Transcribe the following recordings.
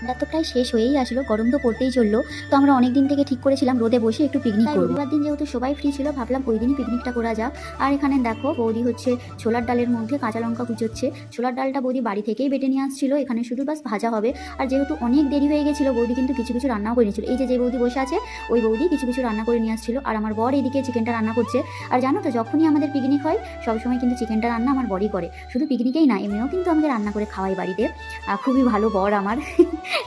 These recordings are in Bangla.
ঠান্ডা তো প্রায় শেষ হয়েই আসলো, গরম তো পড়তেই চললো। তো আমরা অনেক দিন থেকে ঠিক করেছিলাম রোদে বসে একটু পিকনিক করব। রবিবার দিন যেহেতু সবাই ফ্রি ছিল, ভাবলাম ওই দিনই পিকনিকটা করা যাক। আর এখানে দেখো বৌদি হচ্ছে ছোলার ডালের মধ্যে কাঁচা লঙ্কা কুচোচ্ছে। ছোলার ডালটা বৌদি বাড়ি থেকেই বেটে নিয়ে আসছিল, এখানে শুধু বাস ভাজা হবে। আর যেহেতু অনেক দেরি হয়ে গেছিলো, বৌদি কিন্তু কিছু কিছু রান্নাও করে নিয়েছিল। এই যে বৌদি বসে আছে, ওই বৌদি কিছু কিছু রান্না করে নিয়ে আসছিল। আর আমার বর এদিকে চিকেনটা রান্না করছে। আর জানো তো, যখনই আমাদের পিকনিক হয় সবসময় কিন্তু চিকেনটা রান্না আমার বরই করে। শুধু পিকনিকেই না, এমনিও কিন্তু আমাকে রান্না করে খাওয়াই বাড়িতে। খুবই ভালো বর আমার,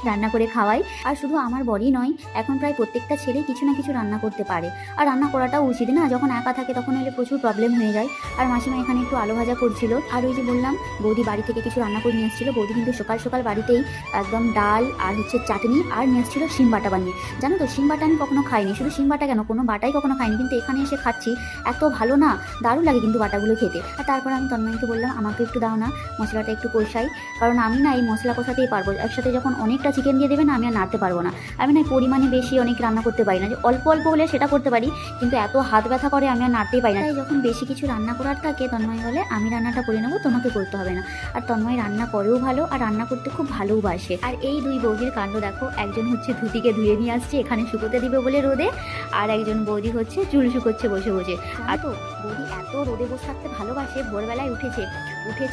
রান্না করে খাওয়াই। আর শুধু আমার বরই নয়, এখন প্রায় প্রত্যেকটা ছেলেই কিছু না কিছু রান্না করতে পারে। আর রান্না করাটাও উচিত না, যখন একা থাকে তখন হলে প্রচুর প্রবলেম হয়ে যায়। আর মাসিমা এখানে একটু আলু ভাজা করছিল। আর ওই যে বললাম বৌদি বাড়ি থেকে কিছু রান্না করে নিয়ে আসছিল। বৌদি কিন্তু সকাল সকাল বাড়িতেই একদম ডাল আর হচ্ছে চাটনি আর নিয়ে আসছিল শিম বাটা বানিয়ে। জানো তো, শিম বাটা আমি কখনো খাইনি, শুধু শিম বাটা কেন, কোনো বাটাই কখনো খাইনি, কিন্তু এখানে এসে খাচ্ছি। এত ভালো না, দারুণ লাগে কিন্তু বাটাগুলো খেতে। আর তারপর আমি তন্ময়কে বললাম আমাকে একটু দাও না, মশলাটা একটু কষাই, কারণ আমি না এই মশলা কষাতেই পারবো। একসাথে যখন অনেকটা চিকেন দিয়ে দেবে না, আমি আর নাড়তে পারবো না। আমি না পরিমাণে বেশি অনেক রান্না করতে পারি না, যে অল্প অল্প হলে সেটা করতে পারি, কিন্তু এত হাত ব্যথা করে আমি আর নাড়তেই পারি না। তাই যখন বেশি কিছু রান্না করার থাকে, তন্ময় বলে আমি রান্নাটা করে নেবো, তোমাকে করতে হবে না। আর তন্ময় রান্না করেও ভালো, আর রান্না করতে খুব ভালোবাসে। আর এই দুই বৌদির কাণ্ড দেখো, একজন হচ্ছে ধুতিকে ধুয়ে নিয়ে আসছে এখানে শুকোতে দিবে বলে রোদে, আর একজন বৌদি হচ্ছে চুল শুকোচ্ছে বসে বসে। আর তো বৌদি এত রোদে বসে থাকতে ভালোবাসে, ভোরবেলায় উঠে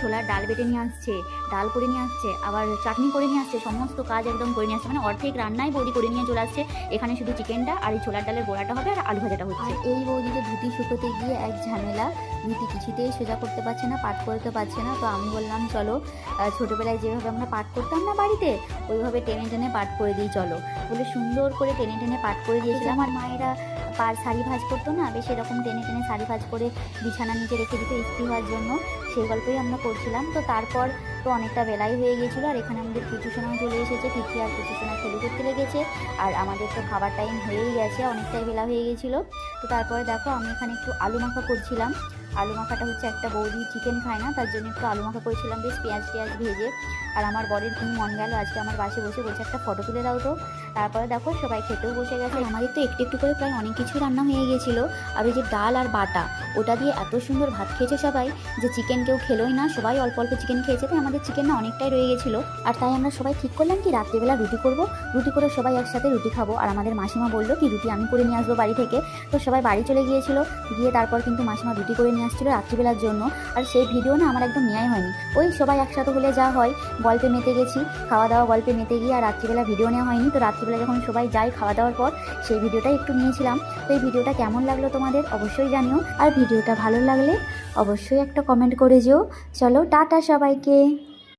ছোলার ডাল বেটে নিয়ে আসছে, ডাল করে নিয়ে আসছে, আবার চাটনি করে নিয়ে আসছে, সমস্ত কাজ একদম করে নিয়ে আসছে। মানে অর্ধেক রান্নাই বৌদি করে নিয়ে চলে আসছে। এখানে শুধু চিকেনটা আর এই ছোলার ডালের গোড়াটা হবে আর আলু ভাজাটা হচ্ছে। এই বৌদিকে ধুতি শুকোতে গিয়ে এক ঝামেলা, ধুতি কিছুতেই সোজা করতে পারছে না, পাট করতে পারছে না। তো আমি বললাম চলো ছোটোবেলায় যেভাবে আমরা পাট করতাম না বাড়িতে, ওইভাবে টেনে টেনে পাট করে দিই চলো বলে সুন্দর করে টেনে টেনে পাট করে দিয়েছিলাম। আর মায়েরা শাড়ি ভাঁজ করতো না, বেশ এরকম টেনে টেনে শাড়ি ভাঁজ করে বিছানা নিচে রেখে দিতে ইস্ত্রি হওয়ার জন্য, সেই গল্পই আমরা করছিলাম। তো তারপর তো অনেকটা বেলাই হয়ে গেছিলো। আর এখানে আমাদের পুচুসোনাও চলে এসেছে, তিথি আর পুচুসোনা খেলে করতে লেগেছে। আর আমাদের তো খাবার টাইম হয়েই গেছে, অনেকটাই বেলা হয়ে গেছিলো। তো তারপরে দেখো আমি এখানে একটু আলু মাখা করছিলাম। আলু মাখাটা হচ্ছে একটা বৌদি চিকেন খায় না, তার জন্য একটু আলু মাখা করেছিলাম বেশ পেঁয়াজ ভেজে। আর আমার বরের কি মন গেল আজকে আমার পাশে বসে বলছে একটা ফটো তুলে দাও তো। তারপরে দেখো সবাই খেতেও বসে গেছে। আমাদের তো একটু একটু করে প্রায় অনেক কিছু রান্না হয়ে গেছিলো। আর ওই যে ডাল আর বাটা, ওটা দিয়ে এত সুন্দর ভাত খেয়েছে সবাই, যে চিকেন কেউ খেলোই না, সবাই অল্প অল্প চিকেন খেয়েছে। তাই আমাদের চিকেন না অনেকটাই রয়ে গেছিলো। আর তাই আমরা সবাই ঠিক করলাম কি রাত্রিবেলা রুটি করব, রুটি করে সবাই একসাথে রুটি খাবো। আর আমাদের মাসিমা বললো কি রুটি আমি করে নিয়ে আসবো বাড়ি থেকে। তো সবাই বাড়ি চলে গিয়েছিলো, গিয়ে তারপর কিন্তু মাসিমা রুটি করে নিয়ে আসছিলো রাত্রিবেলার জন্য। আর সেই ভিডিও না আমার একদম নেওয়াই হয়নি, ওই সবাই একসাথে হলে যা হয় গল্পে মেতে গেছি, খাওয়া দাওয়া গল্পে মেতে গিয়ে আর রাত্রিবেলা ভিডিও নেওয়া হয়নি। তো রাত্রিবেলা যখন সবাই যায় খাওয়া দাওয়ার পর, সেই ভিডিওটাই একটু নিয়েছিলাম। তো এই ভিডিওটা কেমন লাগলো তোমাদের অবশ্যই জানিও, আর ভিডিওটা ভালো লাগলে অবশ্যই একটা কমেন্ট করে যেও। চলো টাটা সবাইকে।